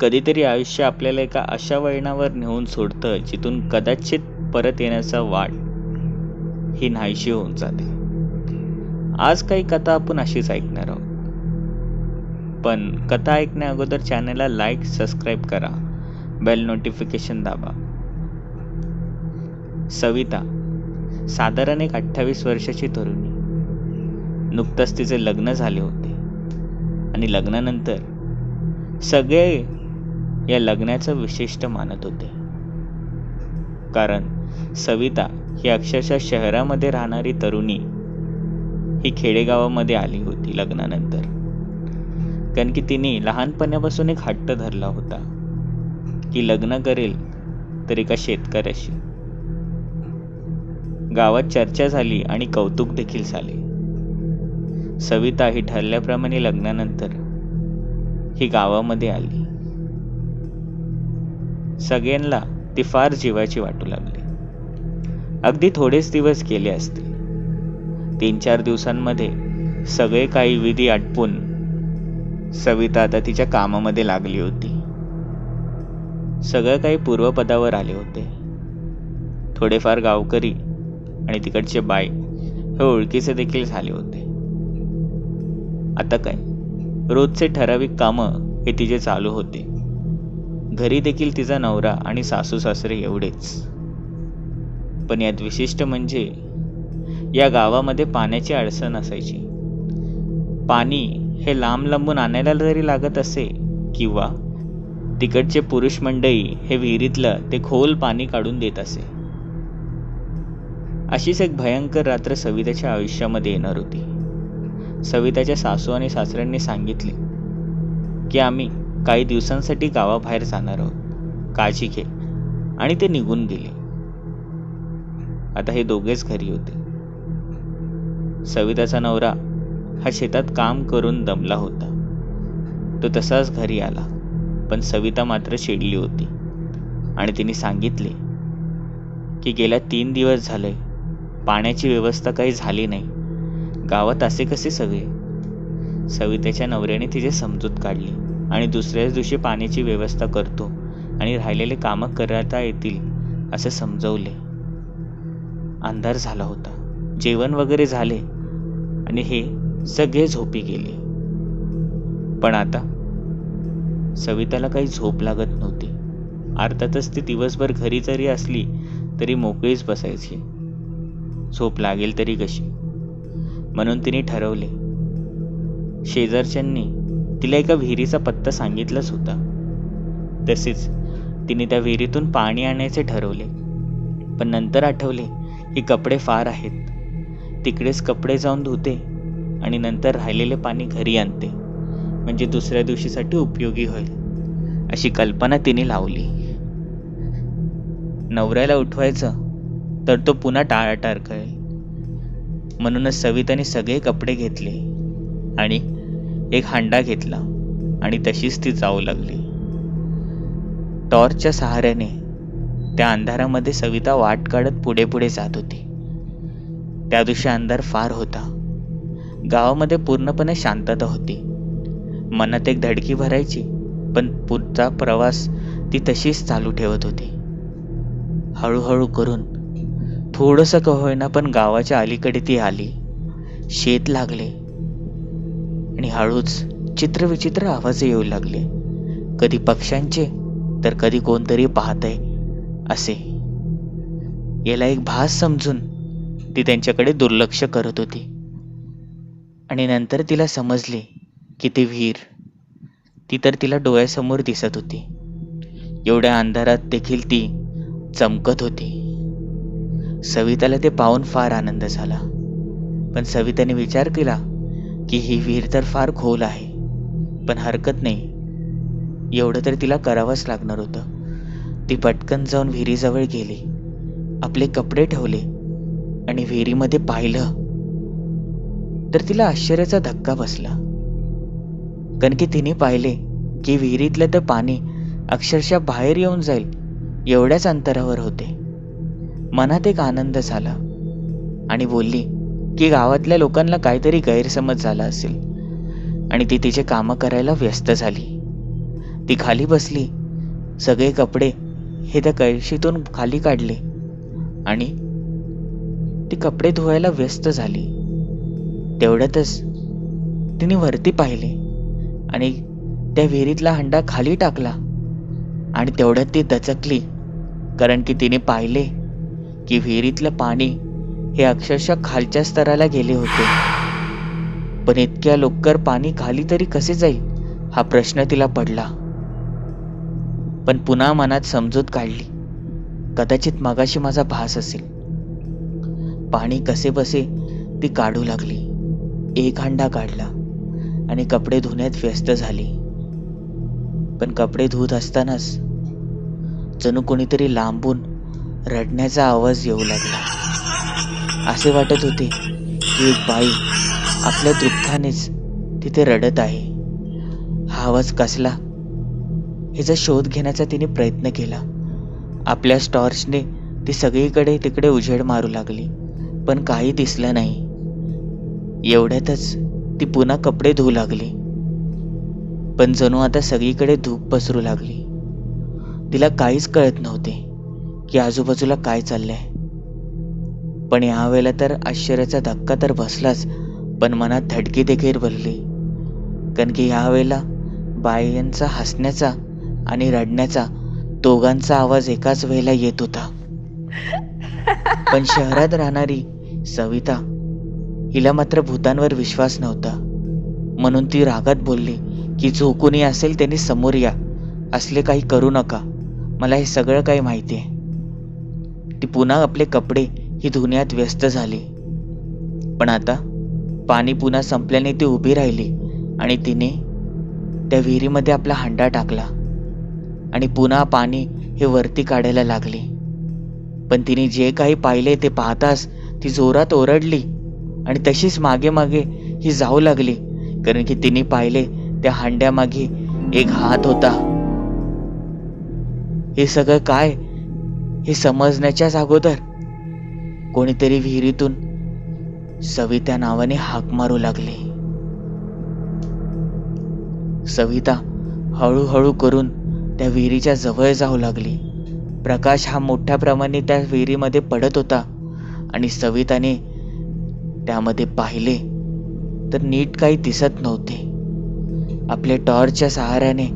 कधीतरी आयुष्य आपल्याला एका अशा वळणावर नेऊन सोडतं जिथून कदाचित परत येण्याचा वाट ही नाहीशी होऊन जाते. आज काही कथा आपण अशीच ऐकणार आहोत. पण कथा ऐकण्या अगोदर चॅनलला लाईक, सबस्क्राईब करा, बेल नोटिफिकेशन दाबा. सविता साधारण एक 28 वर्षाची तरुणी. नुकतंच तिचे लग्न झाले होते आणि लग्नानंतर सगळे या लग्नाचं विशिष्ट मानत होते. कारण सविता ही अक्षरशः शहरामध्ये राहणारी तरुणी ही खेडेगावामध्ये आली होती लग्नानंतर. कारण की तिने लहानपणापासून एक हट्ट धरला होता की लग्न करेल तर एका शेतकऱ्याशी. गावात चर्चा झाली आणि कौतुक देखील झाले. सविता ही ठरल्याप्रमाणे लग्नानंतर ही गावामध्ये आली. सगळ्यांना ती फार जीवाची वाटू लागली. अगदी थोडेच दिवस गेले असतील. 3-4 दिवसांमध्ये सगळे काही विधी आटपून सविता आता तिच्या कामामध्ये लागली होती. सगळं काही पूर्वपदावर आले होते. थोडेफार गावकरी आणि तिकडचे बाई हे ओळखीचे देखील झाले होते. आता काय, रोजचे ठराविक कामं हे तिचे चालू होते. घरी देखील तिचा नवरा आणि सासू सासरे एवढेच. पण यात विशिष्ट म्हणजे या गावामध्ये पाण्याची अडचण असायची. पाणी हे लांब लांबून आणायला जरी लागत असे किंवा तिकडचे पुरुष मंडळी हे विहिरीतलं ते खोल पाणी काढून देत असे. अशीच एक भयंकर रात्र सविताच्या आयुष्यामध्ये येणार होती. सविताच्या सासू आणि सासऱ्यांनी सांगितले की आम्ही काही दिवसांसाठी गावाबाहेर जाणार आहोत, काळजी घे, आणि ते निघून गेले. आता हे दोघेच घरी होते. सविताचा नवरा हा शेतात काम करून दमला होता. तो तसाच घरी आला. पण सविता मात्र चिडली होती आणि तिने सांगितले की गेल्या 3 दिवस झाले पाण्याची व्यवस्था काही झाली नाही. गावात असे कसे सगळे? सवितेच्या नवऱ्याने तिचे समजूत काढली आणि दुसऱ्याच दिवशी पाण्याची व्यवस्था करतो आणि राहिलेले कामं करता येतील असे समजवले. अंधार झाला होता. जेवण वगैरे झाले आणि हे सगळे झोपी गेले. पण आता सविताला काही झोप लागत नव्हती. अर्थातच ती दिवसभर घरी जरी असली तरी मोकळीच बसायची. झोप लागेल तरी कशी? म्हणून तिने ठरवले. शेजारच्यांनी तिला एका विहिरीचा पत्ता सांगितलाच होता. तसेच तिने त्या विहिरीतून पाणी आणायचे ठरवले. पण नंतर आठवले की कपडे फार आहेत. तिकडेच कपडे जाऊन धुते आणि नंतर राहिलेले पाणी घरी आणते, म्हणजे दुसऱ्या दिवशीसाठी उपयोगी होईल, अशी कल्पना तिने लावली. नवऱ्याला उठवायचं तर तो पुन्हा टाळाटाळ करेल. म्हणूनच सविताने सगळे कपडे घेतले आणि एक हांडा घेतला आणि तशीच ती जाऊ लागली. टॉर्चच्या सहाऱ्याने त्या अंधारामध्ये सविता वाट काढत पुढे पुढे जात होती. त्या दिवशी अंधार फार होता. गावामध्ये पूर्णपणे शांतता होती. मनात एक धडकी भरायची, पण पुढचा प्रवास ती तशीच चालू ठेवत होती. हळूहळू करून थोडंसं का होईना पण गावाच्या अलीकडे ती आली. शेत लागले आणि हळूच चित्रविचित्र आवाज येऊ लागले. कधी पक्ष्यांचे तर कधी कोणतरी पाहतंय असे. याला एक भास समजून ती त्यांच्याकडे दुर्लक्ष करत होती. आणि नंतर तिला समजले की ती विहीर ती तर तिला डोळ्यासमोर दिसत होती. एवढ्या अंधारात देखील ती चमकत होती. सविताला ते पाहून फार आनंद झाला. पण सविताने विचार केला की ही विहीर तर फार खोल आहे, पण हरकत नाही, एवढं तर तिला करावंच लागणार होतं. ती पटकन जाऊन विहिरीजवळ गेली, आपले कपडे ठेवले आणि विहिरीमध्ये पाहिलं तर तिला आश्चर्याचा धक्का बसला. कारण की तिने पाहिले की विहिरीतलं तर पाणी अक्षरशः बाहेर येऊन जाईल एवढ्याच अंतरावर होते. मनात एक आनंद झाला आणि बोलली की गावातल्या लोकांना काहीतरी गैरसमज झाला असेल आणि ती तिचे कामं करायला व्यस्त झाली. ती खाली बसली, सगळे कपडे हे त्या कळशीतून खाली काढले आणि ती कपडे धुवायला व्यस्त झाली. तेवढ्यातच तिने वरती पाहिले आणि त्या विहिरीतला हंडा खाली टाकला आणि तेवढ्यात ती दचकली, कारण की तिने पाहिले की विहिरीतलं पाणी हे अक्षरशः खालच्या स्तराला गेले होते. पण इतक्या लवकर पाणी खाली तरी कसे जाईल हा प्रश्न तिला पडला. पण पुन्हा मनात समजूत काढली, कदाचित मगाशी माझा भास असेल. पाणी कसे बसे ती काढू लागली. एक हंडा काढला आणि कपडे धुण्यात व्यस्त झाली. पण कपडे धुत असतानाच जणू कोणीतरी लांबून रडण्याचा आवाज येऊ लागला. असे वाटत होते की एक बाई आपल्या दुःखानेच तिथे रडत आहे. हा आवाज कसला हिचा शोध घेण्याचा तिने प्रयत्न केला. आपल्या टॉर्चने ती सगळीकडे तिकडे उजेड मारू लागली, पण काही दिसलं नाही. एवढ्यातच ती पुन्हा कपडे धुवू लागली, पण जणू आता सगळीकडे धूप पसरू लागली. तिला काहीच कळत नव्हते की आजूबाजूला काय चाललंय. पण यावेळेला तर आश्चर्याचा धक्का तर बसलाच, पण मनात धडकी देखील भरली, कारण की यावेळेला बायांचा हसण्याचा आणि रडण्याचा दोघांचा आवाज एकाच वेळेला येत होता. पण शहरात राहणारी सविता हिला मात्र भूतांवर विश्वास नव्हता. म्हणून ती रागात बोलली की जो कोणी असेल त्यांनी समोर या, असले काही करू नका, मला हे सगळं काही माहिती आहे. ती पुन्हा आपले कपडे ही धुण्यात व्यस्त झाली. पण आता पाणी पुन्हा संपल्याने ती उभी राहिली आणि तिने त्या विहिरीमध्ये आपला हंडा टाकला आणि पुन्हा पाणी हे वरती काढायला लागली. पण तिने जे काही पाहिले ते पाहताच ती जोरात ओरडली आणि तशीच मागे मागे ही जाऊ लागली, कारण की तिने पाहिले त्या हंड्यामागे एक हात होता. हे सगळं काय हे समजण्याच्याच अगोदर कोणीतरी विहिरीतून सविता नावाने हाक मारू लागले. सविता हळूहळू करून त्या विहिरीच्या जवळ जाऊ लागली. प्रकाश हा मोठ्या प्रमाणे त्या विहिरीमध्ये पडत होता आणि सविताने त्यामध्ये पाहिले तर नीट काही दिसत नव्हते. आपल्या टॉर्चच्या सहाऱ्याने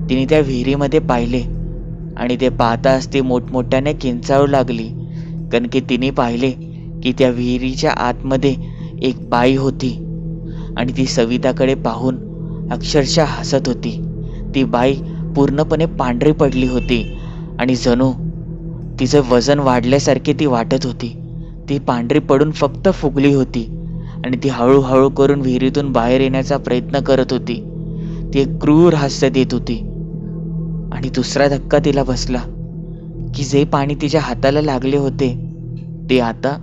तिने त्या विहिरीमध्ये पाहिले आणि ते पाहताच ती मोठमोठ्याने किंचाळू लागली, कारण की तिने पाहिले की त्या विहिरीच्या आतमध्ये एक बाई होती आणि ती सविताकडे पाहून अक्षरशः हसत होती. ती बाई पूर्णपणे पांढरी पडली होती आणि जणू तिचं वजन वाढल्यासारखे ती वाटत होती. ती पांढरी पडून फक्त फुगली होती आणि ती हळूहळू करून विहिरीतून बाहेर येण्याचा प्रयत्न करत होती. ती एक क्रूर हास्य देत होती. आणि दुसरा धक्का तिला बसला की जे पाणी तिच्या हाताला लागले होते ते आता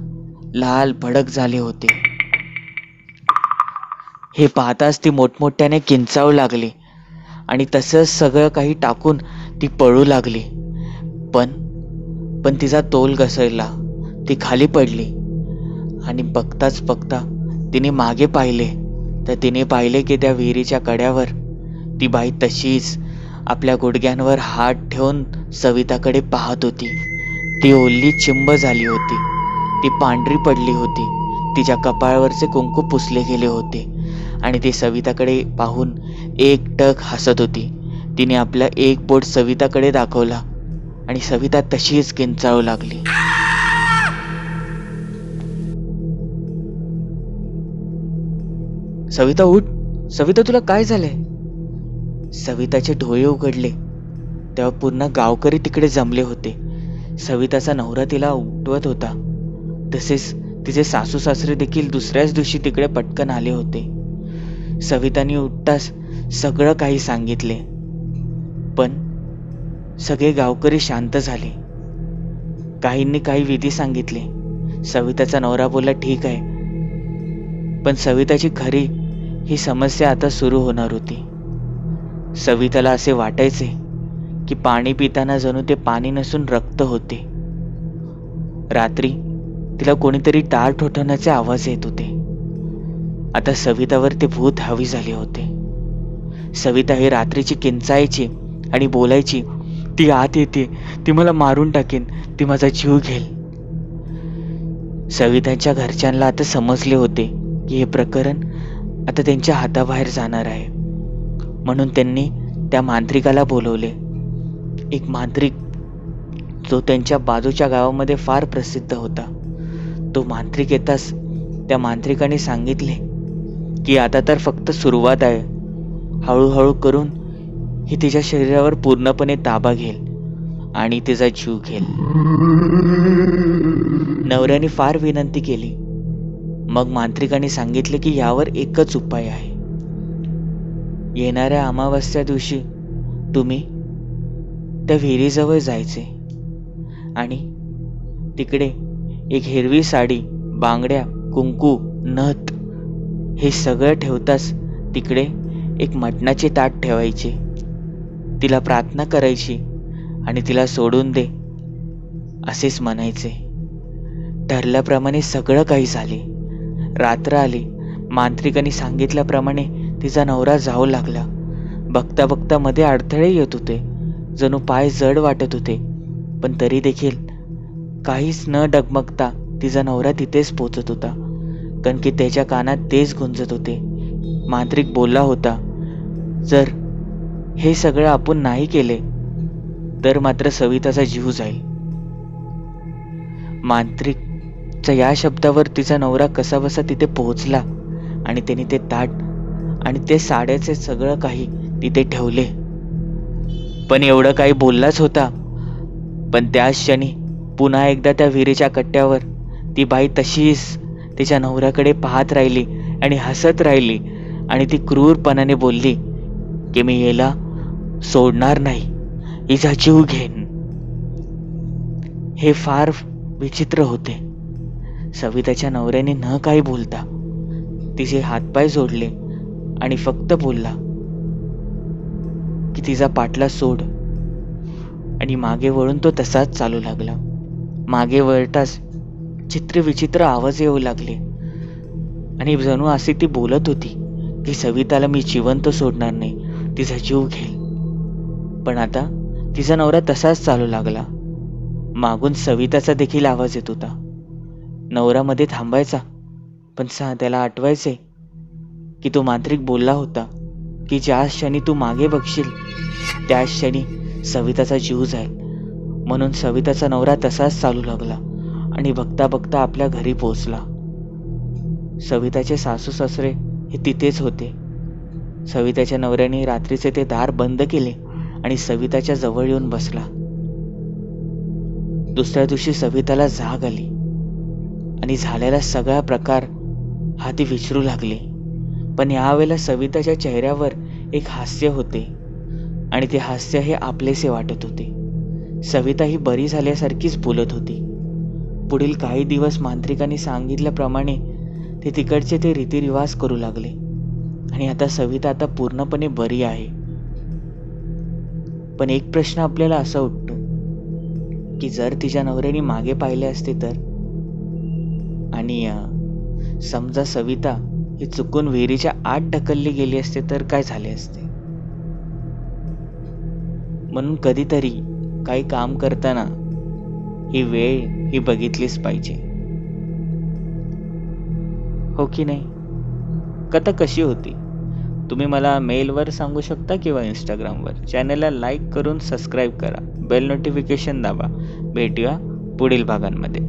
लाल भडक झाले होते. हे पाहताच ती मोठमोठ्याने किंचाळू लागली आणि तसंच सगळं काही टाकून ती पळू लागली. पण तिचा तोल घसरला, ती खाली पडली आणि बघताच बघता तिने मागे पाहिले तर तिने पाहिले की त्या विहिरीच्या कड्यावर ती बाई तशीच आपल्या गुडघ्यांवर हात ठेवून सविताकडे पाहत होती. ती ओली चिंब झाली होती, ती पांढरी पडली होती, तिच्या कपाळावरचे कुंकू पुसले गेले होते आणि ती सविताकडे पाहून एकटक हसत होती. तिने आपला एक बोट सविताकडे दाखवला आणि सविता तशीच किंचाळू लागली. सविता उठ, सविता तुला काय झालंय? सविताचे डोळे उघडले तेव्हा पूर्ण गावकरी तिकडे जमले होते. सविताचा नवरा तिला उठवत होता, तसेच तिचे सासू सासरे देखील दुसऱ्याच दिवशी तिकडे पटकन आले होते. सविताने उठताच सगळं काही सांगितले, पण सगळे गावकरी शांत झाले. काहींनी काही विधी सांगितले. सविताचा नवरा बोलला ठीक आहे, पण सविताची खरी ही समस्या आता सुरू होणार होती. सविताला असे वाटायचे की पाणी पिताना जणू ते पाणी नसून रक्त होते. रात्री तिला कोणीतरी टाळ ठोठवण्याचे आवाज येत होते. आता सवितावर ते भूत हावी झाले होते. सविता ही रात्रीची किंचाळायची आणि बोलायची, ती आत येते, ती मला मारून टाकेन, ती माझा जीव घेईल. सविताच्या घरच्यांना आता समजले होते की हे प्रकरण आता त्यांच्या हाताबाहेर जाणार आहे. म्हणून त्यांनी त्या मांत्रिकाला बोलवले. एक मांत्रिक जो त्यांच्या बाजूच्या गावामध्ये फार प्रसिद्ध होता. तो मांत्रिक येताच त्या मांत्रिकाने सांगितले की आता तर फक्त सुरुवात आहे. हळूहळू करून ही तिच्या शरीरावर पूर्णपणे ताबा घेईल आणि तिचा जीव घेईल. नवऱ्याने फार विनंती केली. मग मांत्रिकाने सांगितले की यावर एकच उपाय आहे. येणाऱ्या अमावस्या दिवशी तुम्ही त्या विहिरीजवळ जायचे आणि तिकडे एक हिरवी साडी, बांगड्या, कुंकू, नथ हे सगळं ठेवताच तिकडे एक मटणाचे ताट ठेवायचे. तिला प्रार्थना करायची आणि तिला सोडून दे असेच म्हणायचे. ठरल्याप्रमाणे सगळं काही झाले. रात्र आली. मांत्रिकाने सांगितल्याप्रमाणे तिचा नवरा जाऊ लागला. बघता बघता मध्ये अडथळे येत होते. जणू पाय जड वाटत होते. पण तरी देखील काहीच न डगमगता तिचा नवरा तिथेच पोचत होता. कारण की त्याच्या कानात तेच गुंजत होते. मांत्रिक बोलला होता, जर हे सगळं आपण नाही केले तर मात्र सविताचा जीव जाईल. मांत्रिकच्या या शब्दावर तिचा नवरा कसाबसा तिथे पोहोचला आणि त्याने ते ताट आणि ते साड्याचे सगळं काही तिथे ठेवले. पण एवढं काही बोललाच होता. पण त्याच क्षणी पुन्हा एकदा त्या विहिरीच्या कट्ट्यावर ती बाई तशीच तिच्या नवऱ्याकडे पाहत राहिली आणि हसत राहिली आणि ती क्रूरपणाने बोलली की मी याला सोडणार नाही, हिचा जीव घेईन. हे फार विचित्र होते. सविताच्या नवऱ्याने न काही बोलता तिचे हातपाय जोडले आणि फक्त बोलला की तिचा पाटला सोड. आणि मागे वळून तो तसाच चालू लागला. मागे वळताच चित्रविचित्र आवाज येऊ लागले आणि जणू असे ती बोलत होती की सविताला मी जिवंत सोडणार नाही, तिचा जीव घेईल. पण आता तिचा नवरा तसाच चालू लागला. मागून सविताचा देखील आवाज येत होता. नवरा मध्ये थांबायचा, पण त्याला आठवायचे की तो मांत्रिक बोलला होता की ज्या क्षणी तू मागे बघशील त्याच क्षणी सविताचा जीव जाईल. म्हणून सविताचा नवरा तसाच चालू लागला आणि बघता बघता आपल्या घरी पोहोचला. सविताचे सासू सासरे हे तिथेच होते. सविताच्या नवऱ्याने रात्रीचे ते दार बंद केले आणि सविताच्या जवळ येऊन बसला. दुसऱ्या दिवशी सविताला जाग आली आणि झालेला सगळा प्रकार हा ती विचारू लागली. पण यावेळेला सविताच्या चेहऱ्यावर एक हास्य होते आणि ते हास्य हे आपलेसे वाटत होते. सविता ही बरी झाल्यासारखीच बोलत होती. पुढील काही दिवस मांत्रिकाने सांगितल्याप्रमाणे ते तिकडचे ते रीतिरिवाज करू लागले आणि आता सविता आता पूर्णपणे बरी आहे. पण एक प्रश्न आपल्याला असा उठतो की जर तिच्या नवऱ्याने मागे पाहिले असते तर, आणि समजा सविता ही चुकून विहिरीच्या आत ढकलली गेली असते तर काय झाले असते. म्हणून कधीतरी काही काम करताना ही वेळ ही बघितलीच पाहिजे, हो की नाही? कथा कशी होती तुम्ही मला मेलवर सांगू शकता किंवा इंस्टाग्रामवर. चॅनलला लाईक करून सबस्क्राईब करा, बेल नोटिफिकेशन दाबा. भेटूया पुढील भागांमध्ये.